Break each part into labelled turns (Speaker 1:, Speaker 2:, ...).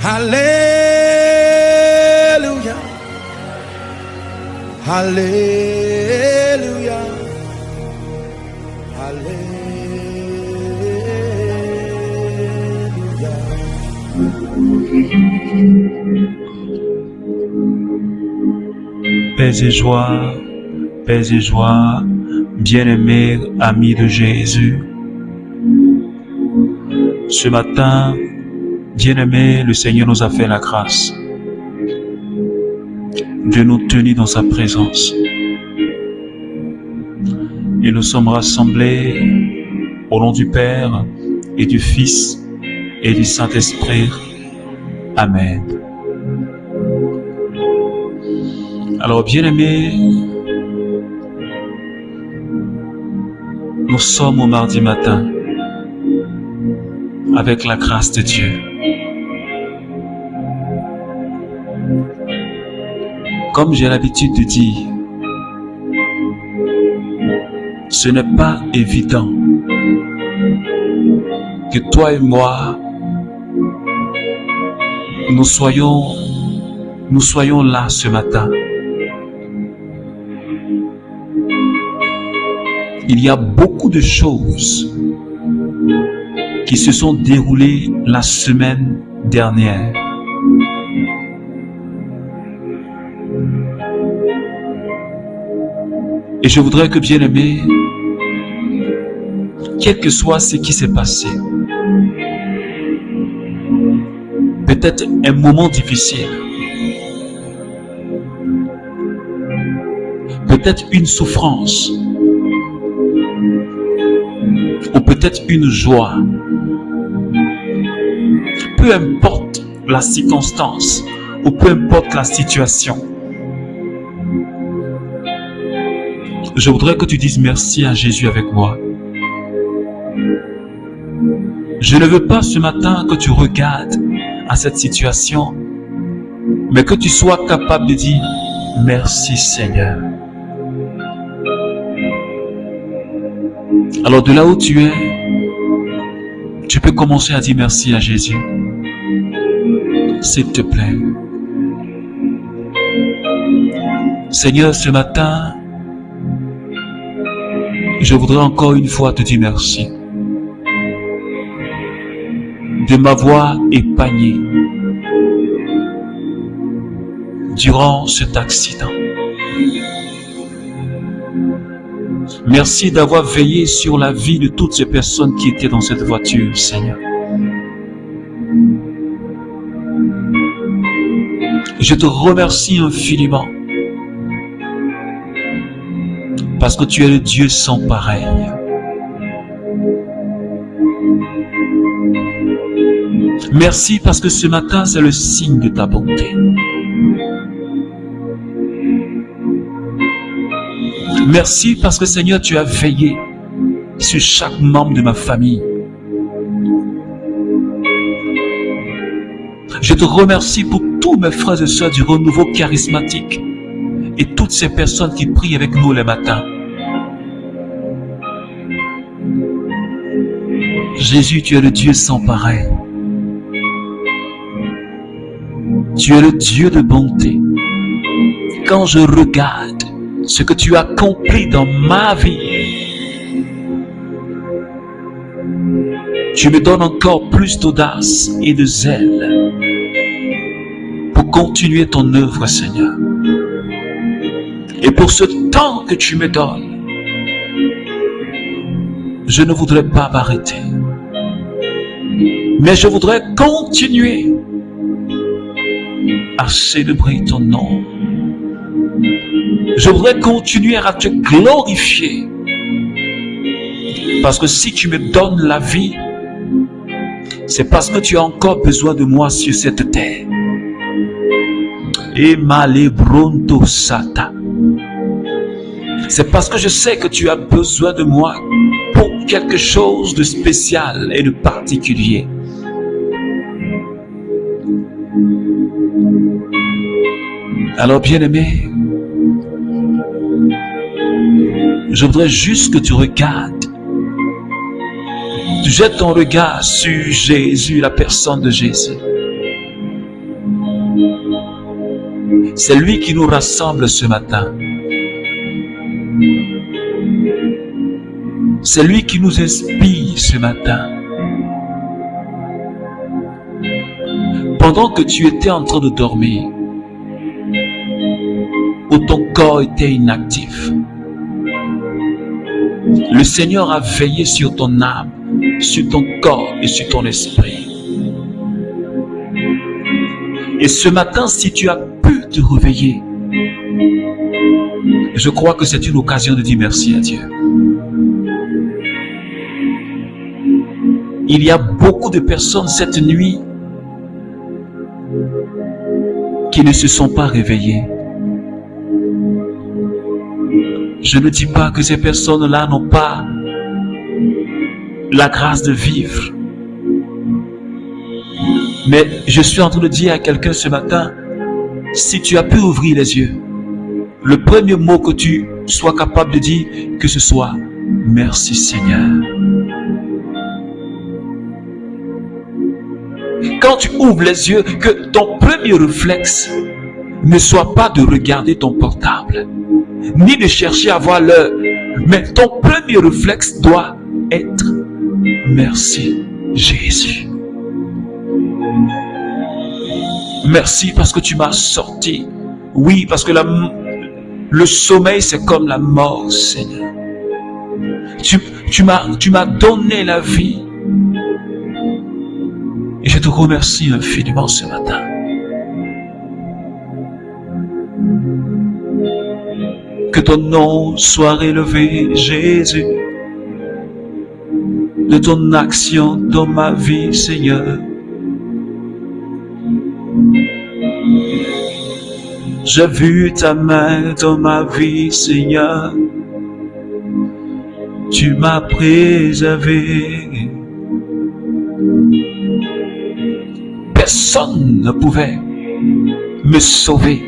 Speaker 1: Hallelujah. Hallelujah. Hallelujah.
Speaker 2: Paix et joie, bien-aimés amis de Jésus. Ce matin, bien-aimés, le Seigneur nous a fait la grâce de nous tenir dans sa présence. Et nous sommes rassemblés au nom du Père et du Fils et du Saint-Esprit. Amen. Alors, bien-aimés, nous sommes au mardi matin avec la grâce de Dieu. Comme j'ai l'habitude de dire, ce n'est pas évident que toi et moi, nous soyons là ce matin. Il y a beaucoup de choses qui se sont déroulées la semaine dernière. Et je voudrais que, bien-aimés, quel que soit ce qui s'est passé, peut-être un moment difficile, peut-être une souffrance, ou peut-être une joie, peu importe la circonstance, ou peu importe la situation, je voudrais que tu dises merci à Jésus avec moi. Je ne veux pas ce matin que tu regardes à cette situation, mais que tu sois capable de dire merci Seigneur. Alors de là où tu es, tu peux commencer à dire merci à Jésus. S'il te plaît. Seigneur, ce matin, je voudrais encore une fois te dire merci de m'avoir épargné durant cet accident. Merci d'avoir veillé sur la vie de toutes ces personnes qui étaient dans cette voiture, Seigneur. Je te remercie infiniment parce que tu es le Dieu sans pareil. Merci parce que ce matin, c'est le signe de ta bonté. Merci parce que Seigneur, tu as veillé sur chaque membre de ma famille. Je te remercie pour tous mes frères et sœurs du renouveau charismatique et toutes ces personnes qui prient avec nous les matins. Jésus, tu es le Dieu sans pareil. Tu es le Dieu de bonté. Quand je regarde ce que tu as accompli dans ma vie, tu me donnes encore plus d'audace et de zèle pour continuer ton œuvre, Seigneur. Et pour ce temps que tu me donnes, je ne voudrais pas m'arrêter, mais je voudrais continuer à célébrer ton nom. Je voudrais continuer à te glorifier. Parce que si tu me donnes la vie, c'est parce que tu as encore besoin de moi sur cette terre. Et malebronto sata. C'est parce que je sais que tu as besoin de moi pour quelque chose de spécial et de particulier. Alors, bien-aimé, je voudrais juste que tu regardes, tu jettes ton regard sur Jésus, la personne de Jésus. C'est lui qui nous rassemble ce matin. C'est lui qui nous inspire ce matin. Pendant que tu étais en train de dormir, où ton corps était inactif, le Seigneur a veillé sur ton âme, sur ton corps et sur ton esprit. Et ce matin, si tu as pu te réveiller, je crois que c'est une occasion de dire merci à Dieu. Il y a beaucoup de personnes cette nuit qui ne se sont pas réveillées. Je ne dis pas que ces personnes-là n'ont pas la grâce de vivre. Mais je suis en train de dire à quelqu'un ce matin, si tu as pu ouvrir les yeux, le premier mot que tu sois capable de dire, que ce soit « Merci Seigneur ». Quand tu ouvres les yeux, que ton premier réflexe ne soit pas de regarder ton portable, ni de chercher à voir l'heure, mais ton premier réflexe doit être « Merci Jésus ». Merci parce que tu m'as sorti. Oui, parce que le sommeil c'est comme la mort, Seigneur. Tu m'as donné la vie. Et je te remercie infiniment ce matin. Que ton nom soit élevé, Jésus, de ton action dans ma vie, Seigneur. J'ai vu ta main dans ma vie, Seigneur. Tu m'as préservé. Personne ne pouvait me sauver.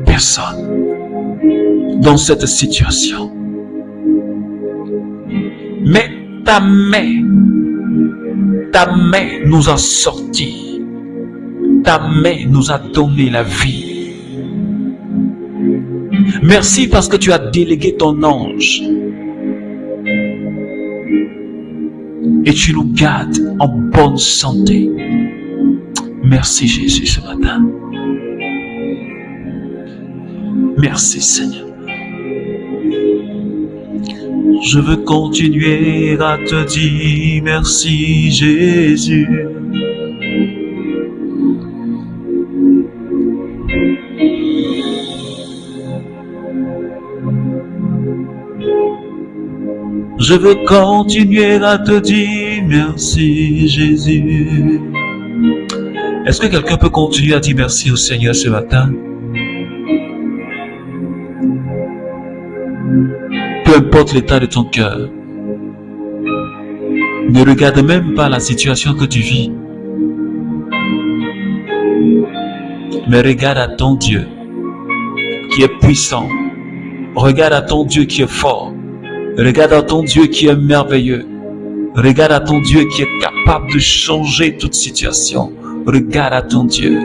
Speaker 2: Personne dans cette situation. Mais ta main nous a sortis. Ta main nous a donné la vie. Merci parce que tu as délégué ton ange. Et tu nous gardes en bonne santé. Merci Jésus ce matin. Merci Seigneur. Je veux continuer à te dire merci Jésus. Je veux continuer à te dire merci Jésus. Est-ce que quelqu'un peut continuer à dire merci au Seigneur ce matin? Peu importe l'état de ton cœur. Ne regarde même pas la situation que tu vis. Mais regarde à ton Dieu qui est puissant. Regarde à ton Dieu qui est fort. Regarde à ton Dieu qui est merveilleux. Regarde à ton Dieu qui est capable de changer toute situation. Regarde à ton Dieu.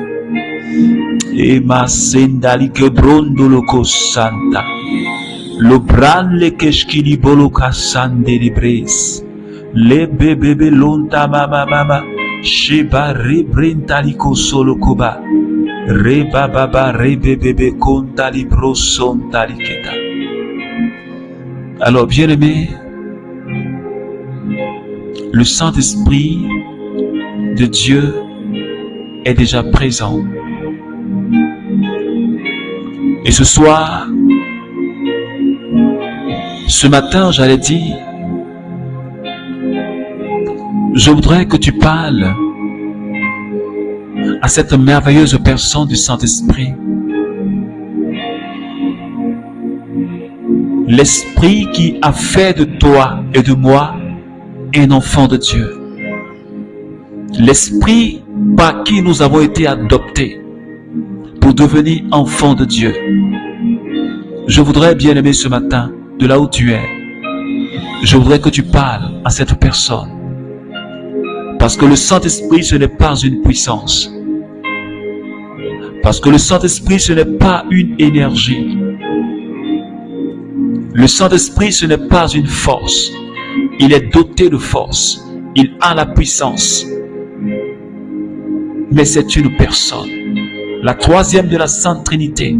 Speaker 2: Ema sendali que brondo loco santa. Lo bran le keshkili boloka sande libres. Le bebebe lonta mama. Sheba rebrentaliko solo koba. Reba baba rebebebe konta libro son taliketa. Alors, bien-aimé, le Saint-Esprit de Dieu est déjà présent. Et ce soir, ce matin, j'allais dire, je voudrais que tu parles à cette merveilleuse personne du Saint-Esprit. L'Esprit qui a fait de toi et de moi un enfant de Dieu. L'Esprit par qui nous avons été adoptés pour devenir enfants de Dieu. Je voudrais, bien-aimé, ce matin, de là où tu es, je voudrais que tu parles à cette personne. Parce que le Saint-Esprit, ce n'est pas une puissance. Parce que le Saint-Esprit, ce n'est pas une énergie. Le Saint-Esprit, ce n'est pas une force. Il est doté de force. Il a la puissance. Mais c'est une personne. La troisième de la Sainte Trinité.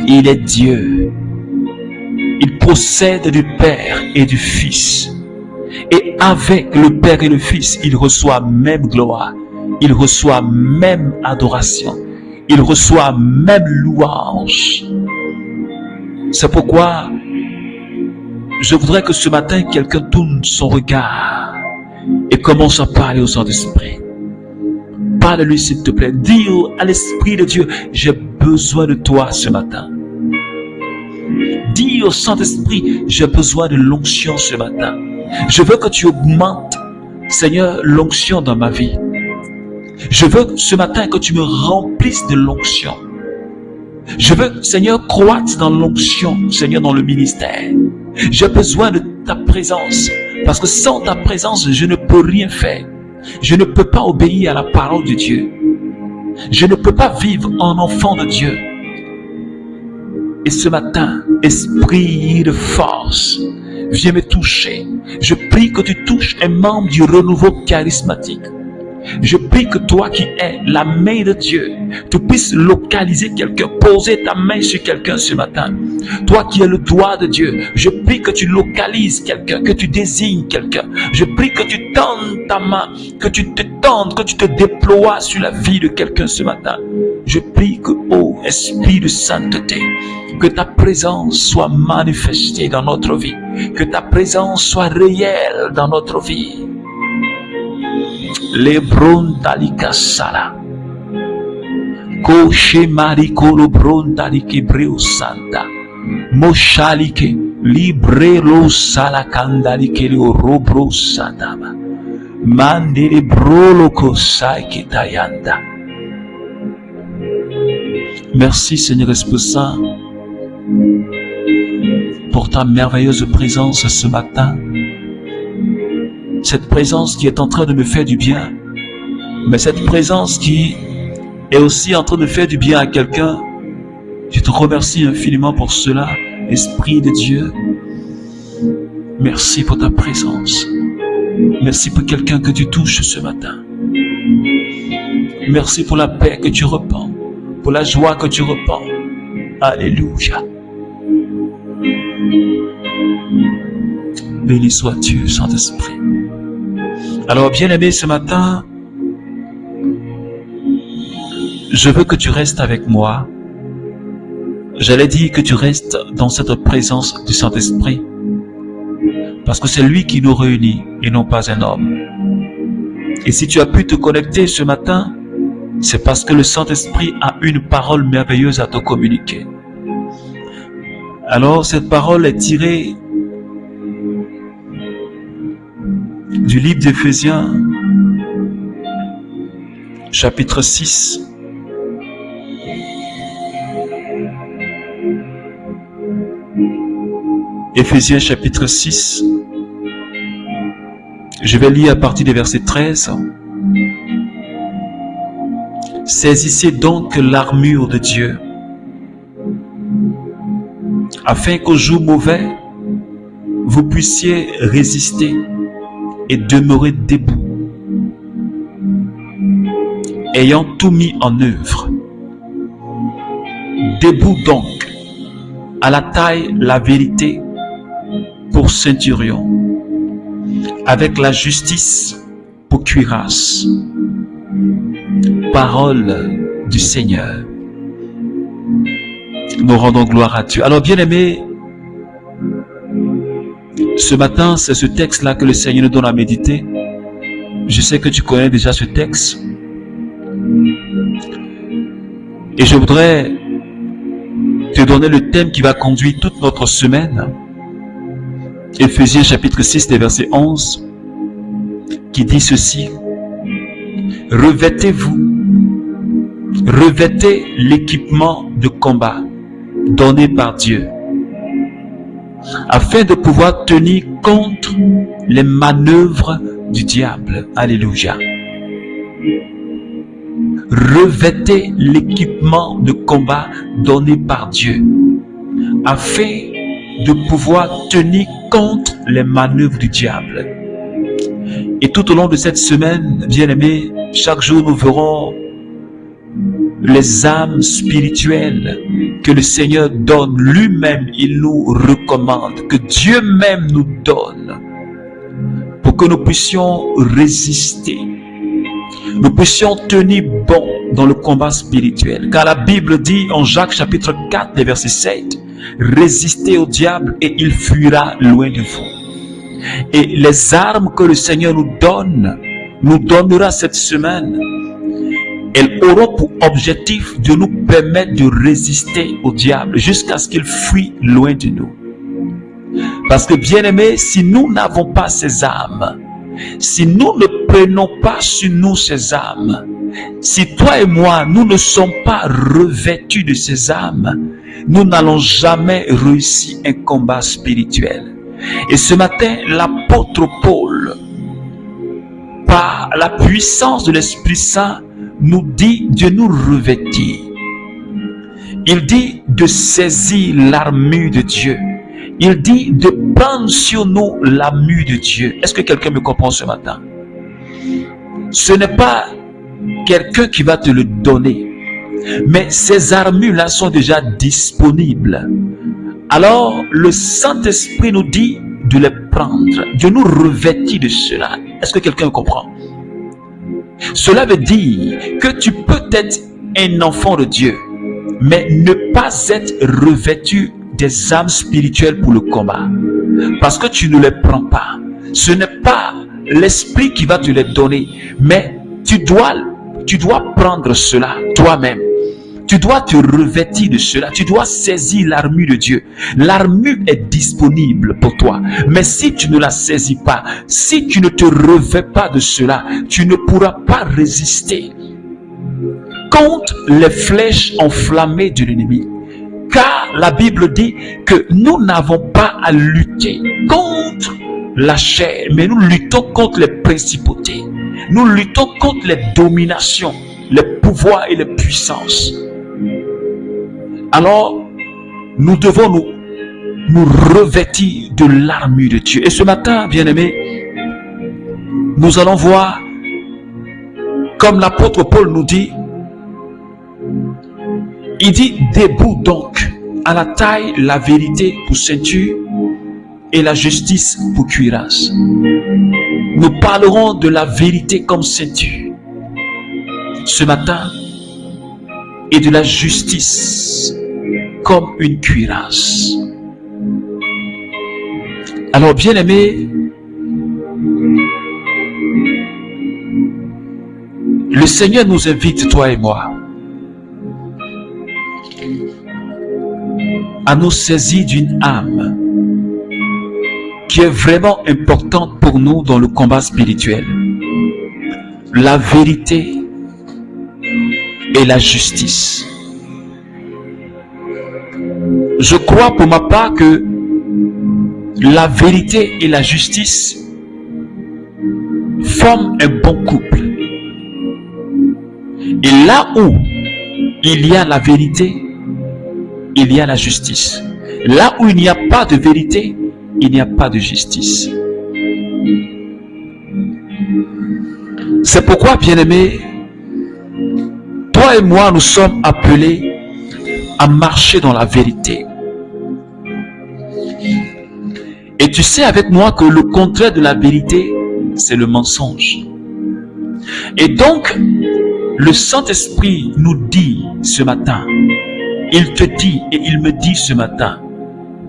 Speaker 2: Il est Dieu. Il procède du Père et du Fils. Et avec le Père et le Fils, il reçoit même gloire. Il reçoit même adoration. Il reçoit même louange. C'est pourquoi je voudrais que ce matin, quelqu'un tourne son regard et commence à parler au Saint-Esprit. Parle-lui s'il te plaît. Dis à l'Esprit de Dieu, j'ai besoin de toi ce matin. Dis au Saint-Esprit, j'ai besoin de l'onction ce matin. Je veux que tu augmentes, Seigneur, l'onction dans ma vie. Je veux ce matin que tu me remplisses de l'onction. Je veux, Seigneur, croître dans l'onction, Seigneur, dans le ministère. J'ai besoin de ta présence, parce que sans ta présence, je ne peux rien faire. Je ne peux pas obéir à la parole de Dieu. Je ne peux pas vivre en enfant de Dieu. Et ce matin, esprit de force, viens me toucher. Je prie que tu touches un membre du renouveau charismatique. Je prie que toi qui es la main de Dieu, tu puisses localiser quelqu'un, poser ta main sur quelqu'un ce matin. Toi qui es le doigt de Dieu, je prie que tu localises quelqu'un, que tu désignes quelqu'un. Je prie que tu tendes ta main, que tu te tendes, que tu te déploies sur la vie de quelqu'un ce matin. Je prie que, ô Esprit de sainteté, que ta présence soit manifestée dans notre vie, que ta présence soit réelle dans notre vie. Lebron dalika sala Koshe mariko lebron dalike breo santa Moshalike libre lo sala kandalike le robro sataba Mandele brolo kosai kitayanda. Merci Seigneur Esprit Saint pour ta merveilleuse présence ce matin. Cette présence qui est en train de me faire du bien, mais cette présence qui est aussi en train de faire du bien à quelqu'un. Je te remercie infiniment pour cela, Esprit de Dieu. Merci pour ta présence. Merci pour quelqu'un que tu touches ce matin. Merci pour la paix que tu repens, pour la joie que tu repens. Alléluia. Béni sois-tu, Saint-Esprit. Alors, bien-aimé, ce matin, je veux que tu restes avec moi. J'allais dire que tu restes dans cette présence du Saint-Esprit. Parce que c'est lui qui nous réunit et non pas un homme. Et si tu as pu te connecter ce matin, c'est parce que le Saint-Esprit a une parole merveilleuse à te communiquer. Alors, cette parole est tirée du livre d'Éphésiens, chapitre 6. Éphésiens chapitre 6. Je vais lire à partir du verset 13. Saisissez donc l'armure de Dieu, afin qu'au jour mauvais, vous puissiez résister et demeurer debout, ayant tout mis en œuvre. Debout donc, à la taille la vérité pour ceinturion, avec la justice pour cuirasse. Parole du Seigneur. Nous rendons gloire à Dieu. Alors, bien-aimés, ce matin, c'est ce texte-là que le Seigneur nous donne à méditer. Je sais que tu connais déjà ce texte. Et je voudrais te donner le thème qui va conduire toute notre semaine. Éphésiens chapitre 6, verset 11, qui dit ceci. Revêtez-vous, revêtez l'équipement de combat donné par Dieu, afin de pouvoir tenir contre les manœuvres du diable. Alléluia. revêtez l'équipement de combat donné par Dieu, afin de pouvoir tenir contre les manœuvres du diable. Et tout au long de cette semaine, bien-aimés, chaque jour nous verrons les âmes spirituelles que le Seigneur donne lui-même, il nous recommande, que Dieu même nous donne, pour que nous puissions résister, nous puissions tenir bon dans le combat spirituel. Car la Bible dit en Jacques chapitre 4, verset 7, résistez au diable et il fuira loin de vous. Et les armes que le Seigneur nous donnera cette semaine, elles auront pour objectif de nous permettre de résister au diable jusqu'à ce qu'il fuit loin de nous. Parce que, bien-aimés, si nous n'avons pas ces armes, si nous ne prenons pas sur nous ces armes, si toi et moi, nous ne sommes pas revêtus de ces armes, nous n'allons jamais réussir un combat spirituel. Et ce matin, l'apôtre Paul, par la puissance de l'Esprit Saint, nous dit de nous revêtir. Il dit de saisir l'armure de Dieu. Il dit de prendre sur nous l'armure de Dieu. Est-ce que quelqu'un me comprend ce matin? Ce n'est pas quelqu'un qui va te le donner, mais ces armures-là sont déjà disponibles. Alors, le Saint-Esprit nous dit de les prendre, de nous revêtir de cela. Est-ce que quelqu'un comprend? Cela veut dire que tu peux être un enfant de Dieu, mais ne pas être revêtu des armes spirituelles pour le combat, parce que tu ne les prends pas. Ce n'est pas l'Esprit qui va te les donner, mais tu dois prendre cela toi-même. Tu dois te revêtir de cela. Tu dois saisir l'armure de Dieu. L'armure est disponible pour toi. Mais si tu ne la saisis pas, si tu ne te revêts pas de cela, tu ne pourras pas résister contre les flèches enflammées de l'ennemi. Car la Bible dit que nous n'avons pas à lutter contre la chair, mais nous luttons contre les principautés. Nous luttons contre les dominations, les pouvoirs et les puissances. Alors, nous devons nous revêtir de l'armure de Dieu. Et ce matin, bien-aimés, nous allons voir, comme l'apôtre Paul nous dit, il dit, debout donc, à la taille, la vérité pour ceinture et la justice pour cuirasse. Nous parlerons de la vérité comme ceinture ce matin et de la justice comme une cuirasse. Alors, bien-aimés, le Seigneur nous invite, toi et moi, à nous saisir d'une âme qui est vraiment importante pour nous dans le combat spirituel. La vérité et la justice. Je crois pour ma part que la vérité et la justice forment un bon couple. Et là où il y a la vérité, il y a la justice. Là où il n'y a pas de vérité, il n'y a pas de justice. C'est pourquoi, bien-aimés, toi et moi, nous sommes appelés à marcher dans la vérité. Et tu sais avec moi que le contraire de la vérité, c'est le mensonge. Et donc, le Saint-Esprit nous dit ce matin, il te dit et il me dit ce matin,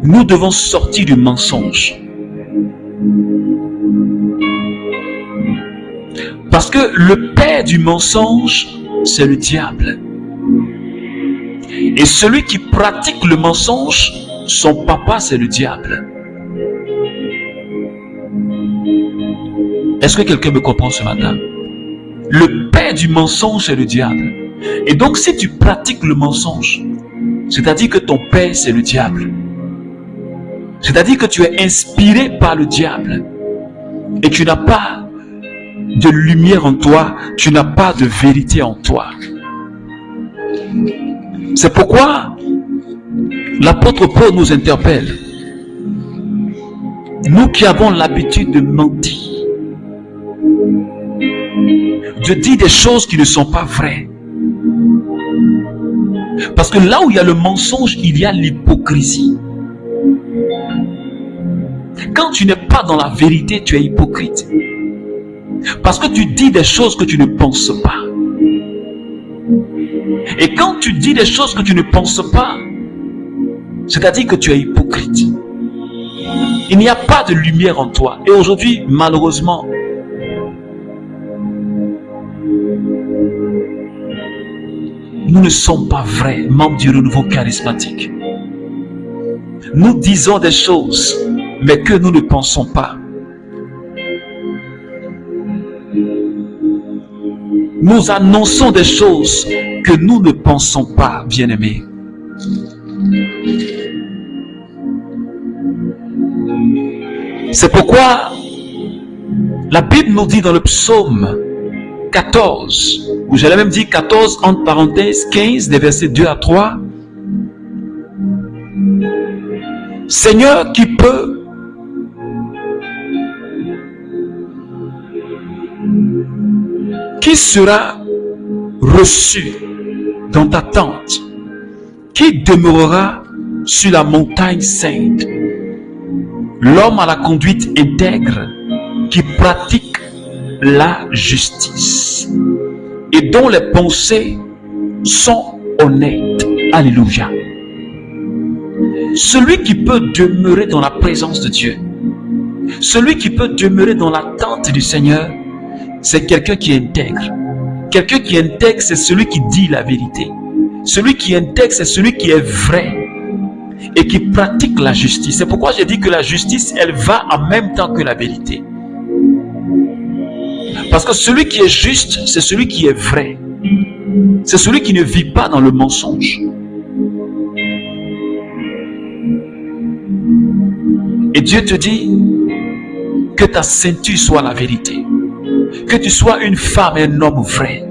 Speaker 2: nous devons sortir du mensonge. Parce que le père du mensonge, c'est le diable. Et celui qui pratique le mensonge, son papa, c'est le diable. Est-ce que quelqu'un me comprend ce matin? Le père du mensonge, c'est le diable. Et donc, si tu pratiques le mensonge, c'est-à-dire que ton père, c'est le diable. C'est-à-dire que tu es inspiré par le diable. Et tu n'as pas de lumière en toi, tu n'as pas de vérité en toi. C'est pourquoi l'apôtre Paul nous interpelle. Nous qui avons l'habitude de mentir, de dire des choses qui ne sont pas vraies. Parce que là où il y a le mensonge, il y a l'hypocrisie. Quand tu n'es pas dans la vérité, tu es hypocrite. Parce que tu dis des choses que tu ne penses pas. Et quand tu dis des choses que tu ne penses pas, c'est-à-dire que tu es hypocrite. Il n'y a pas de lumière en toi. Et aujourd'hui, malheureusement, nous ne sommes pas vrais membres du renouveau charismatique. Nous disons des choses, mais que nous ne pensons pas. Nous annonçons des choses que nous ne pensons pas, bien-aimés. C'est pourquoi la Bible nous dit dans le psaume 14, ou j'allais même dire 14 entre parenthèses 15, des versets 2 à 3. Seigneur, qui sera reçu dans ta tente? Qui demeurera sur la montagne sainte? L'homme à la conduite intègre qui pratique la justice et dont les pensées sont honnêtes. Alléluia. Celui qui peut demeurer dans la présence de Dieu, celui qui peut demeurer dans l'attente du Seigneur, c'est quelqu'un qui est intègre. Quelqu'un qui est intègre, c'est celui qui dit la vérité. Celui qui est intègre, c'est celui qui est vrai et qui pratique la justice. C'est pourquoi j'ai dit que la justice, elle va en même temps que la vérité. Parce que celui qui est juste, c'est celui qui est vrai. C'est celui qui ne vit pas dans le mensonge. Et Dieu te dit que ta ceinture soit la vérité. Que tu sois une femme et un homme vrai.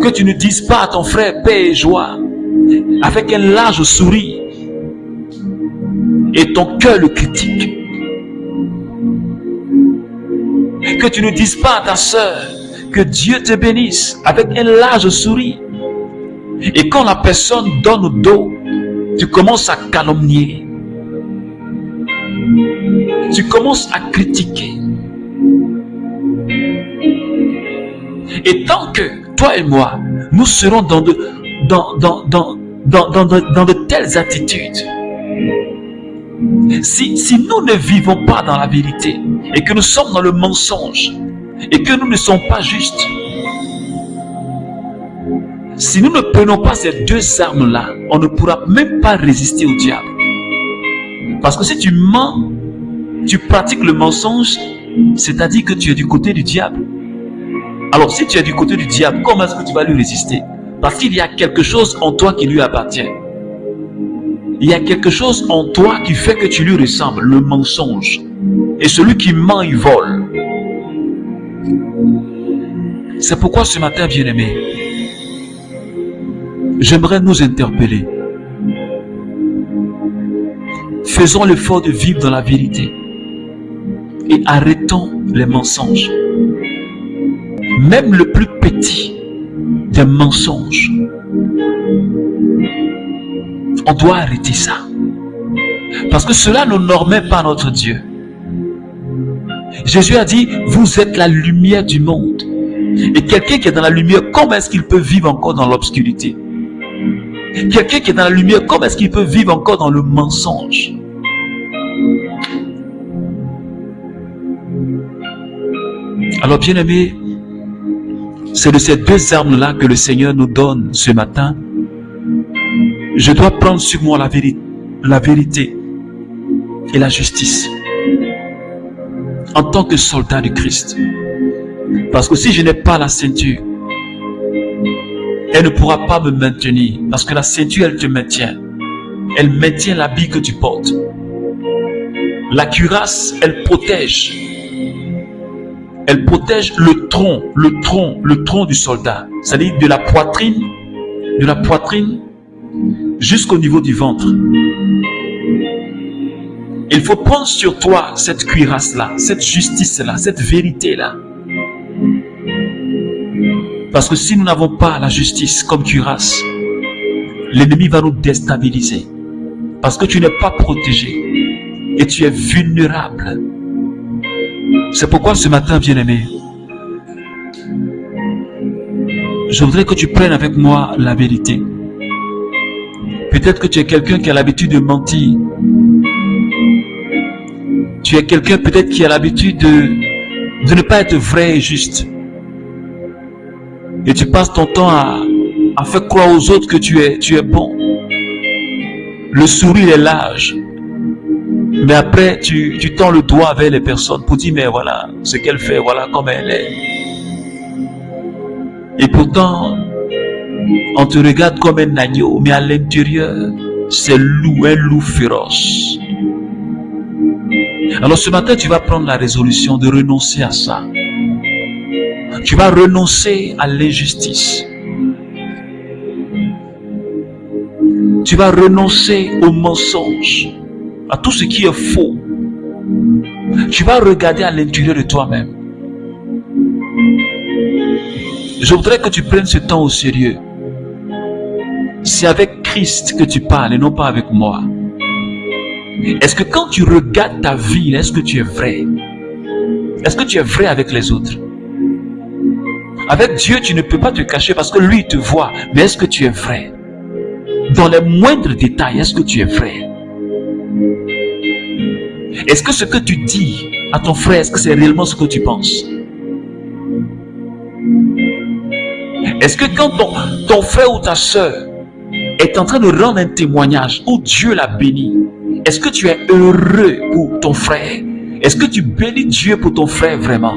Speaker 2: Que tu ne dises pas à ton frère paix et joie avec un large sourire et ton cœur le critique. Que tu ne dises pas à ta soeur que Dieu te bénisse avec un large sourire. Et quand la personne donne le dos, tu commences à calomnier. Tu commences à critiquer. Et tant que toi et moi, nous serons dans de telles attitudes, si nous ne vivons pas dans la vérité et que nous sommes dans le mensonge et que nous ne sommes pas justes, si nous ne prenons pas ces deux armes-là, on ne pourra même pas résister au diable. Parce que si tu mens, tu pratiques le mensonge, c'est-à-dire que tu es du côté du diable. Alors si tu es du côté du diable, comment est-ce que tu vas lui résister? Parce qu'il y a quelque chose en toi qui lui appartient. Il y a quelque chose en toi qui fait que tu lui ressembles, le mensonge. Et celui qui ment, il vole. C'est pourquoi ce matin, bien-aimé, j'aimerais nous interpeller. Faisons l'effort de vivre dans la vérité et arrêtons les mensonges. Même le plus petit des mensonges, on doit arrêter ça. Parce que cela n'honore même pas notre Dieu. Jésus a dit, vous êtes la lumière du monde. Et quelqu'un qui est dans la lumière, comment est-ce qu'il peut vivre encore dans l'obscurité? Quelqu'un qui est dans la lumière, comment est-ce qu'il peut vivre encore dans le mensonge? Alors bien-aimés, c'est de ces deux armes-là que le Seigneur nous donne ce matin. Je dois prendre sur moi la vérité et la justice en tant que soldat de Christ. Parce que si je n'ai pas la ceinture, elle ne pourra pas me maintenir. Parce que la ceinture, elle te maintient. Elle maintient l'habit que tu portes. La cuirasse, elle protège. Elle protège le tronc du soldat. C'est-à-dire de la poitrine de la poitrine jusqu'au niveau du ventre. Il faut prendre sur toi cette cuirasse-là, cette justice-là, cette vérité-là. Parce que si nous n'avons pas la justice comme cuirasse, l'ennemi va nous déstabiliser. Parce que tu n'es pas protégé et tu es vulnérable. C'est pourquoi ce matin, bien-aimé, je voudrais que tu prennes avec moi la vérité. Peut-être que tu es quelqu'un qui a l'habitude de mentir. Tu es quelqu'un peut-être qui a l'habitude de ne pas être vrai et juste. Et tu passes ton temps à faire croire aux autres que tu es bon. Le sourire est large. Mais après, tu tends le doigt vers les personnes pour dire, mais voilà ce qu'elle fait, voilà comme elle est. Et pourtant, on te regarde comme un agneau, mais à l'intérieur, c'est un loup féroce. Alors ce matin, tu vas prendre la résolution de renoncer à ça. Tu vas renoncer à l'injustice. Tu vas renoncer au mensonge, à tout ce qui est faux. Tu vas regarder à l'intérieur de toi-même. Je voudrais que tu prennes ce temps au sérieux. C'est avec Christ que tu parles et non pas avec moi. Est-ce que quand tu regardes ta vie, est-ce que tu es vrai? Est-ce que tu es vrai avec les autres? Avec Dieu, tu ne peux pas te cacher parce que lui te voit. Mais est-ce que tu es vrai? Dans les moindres détails, est-ce que tu es vrai? Est-ce que ce que tu dis à ton frère, est-ce que c'est réellement ce que tu penses? Est-ce que quand ton frère ou ta soeur est en train de rendre un témoignage où Dieu l'a béni, est-ce que tu es heureux pour ton frère? Est-ce que tu bénis Dieu pour ton frère vraiment?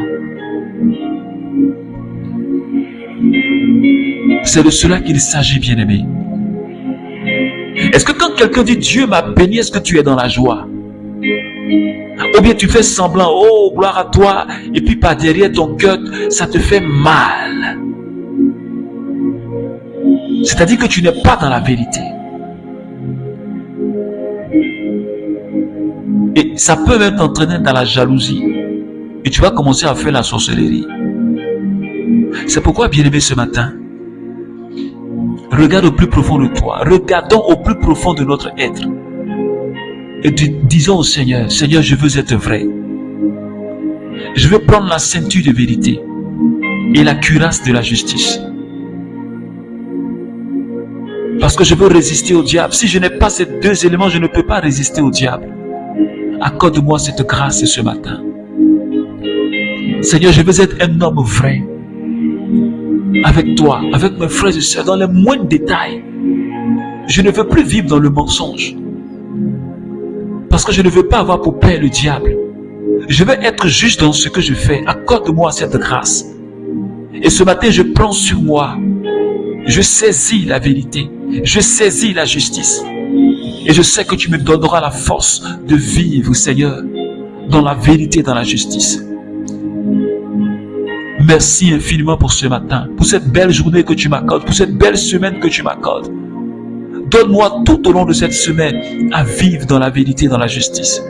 Speaker 2: C'est de cela qu'il s'agit, bien-aimé. Est-ce que quand quelqu'un dit Dieu m'a béni, est-ce que tu es dans la joie? Ou bien tu fais semblant, oh gloire à toi, et puis par derrière ton cœur, ça te fait mal. C'est-à-dire que tu n'es pas dans la vérité. Et ça peut même t'entraîner dans la jalousie. Et tu vas commencer à faire la sorcellerie. C'est pourquoi, bien-aimé, ce matin, regarde au plus profond de toi. Regardons au plus profond de notre être. Et disons au Seigneur, Seigneur, je veux être vrai. Je veux prendre la ceinture de vérité et la cuirasse de la justice. Parce que je veux résister au diable. Si je n'ai pas ces deux éléments, je ne peux pas résister au diable. Accorde-moi cette grâce ce matin. Seigneur, je veux être un homme vrai. Avec toi, avec mes frères et sœurs, dans les moindres détails. Je ne veux plus vivre dans le mensonge. Parce que je ne veux pas avoir pour père le diable. Je veux être juste dans ce que je fais. Accorde-moi cette grâce. Et ce matin, je prends sur moi. Je saisis la vérité. Je saisis la justice. Et je sais que tu me donneras la force de vivre, Seigneur, dans la vérité, dans la justice. Merci infiniment pour ce matin, pour cette belle journée que tu m'accordes, pour cette belle semaine que tu m'accordes. Donne-moi tout au long de cette semaine à vivre dans la vérité, dans la justice.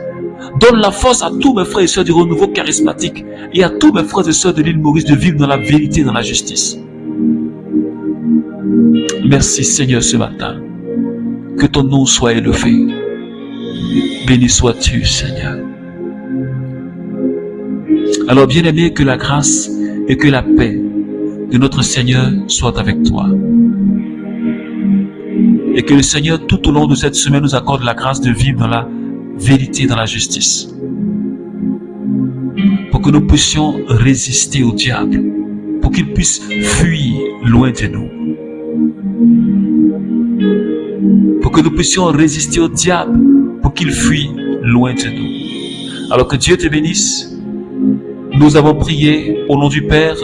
Speaker 2: Donne la force à tous mes frères et sœurs du renouveau charismatique et à tous mes frères et sœurs de l'île Maurice de vivre dans la vérité, dans la justice. Merci Seigneur ce matin. Que ton nom soit élevé. Béni sois-tu Seigneur. Alors bien-aimé, que la grâce et que la paix de notre Seigneur soient avec toi. Et que le Seigneur tout au long de cette semaine nous accorde la grâce de vivre dans la vérité, dans la justice. Pour que nous puissions résister au diable. Pour qu'il puisse fuir loin de nous. Pour que nous puissions résister au diable. Pour qu'il fuit loin de nous. Alors que Dieu te bénisse. Nous avons prié au nom du Père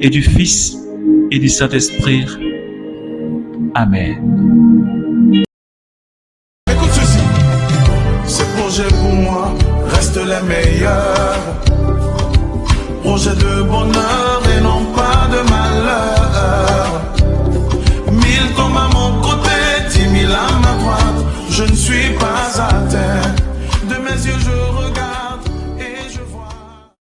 Speaker 2: et du Fils et du Saint-Esprit. Amen.
Speaker 1: Écoute ceci, ces projets pour moi restent les meilleurs. Projets de bonheur.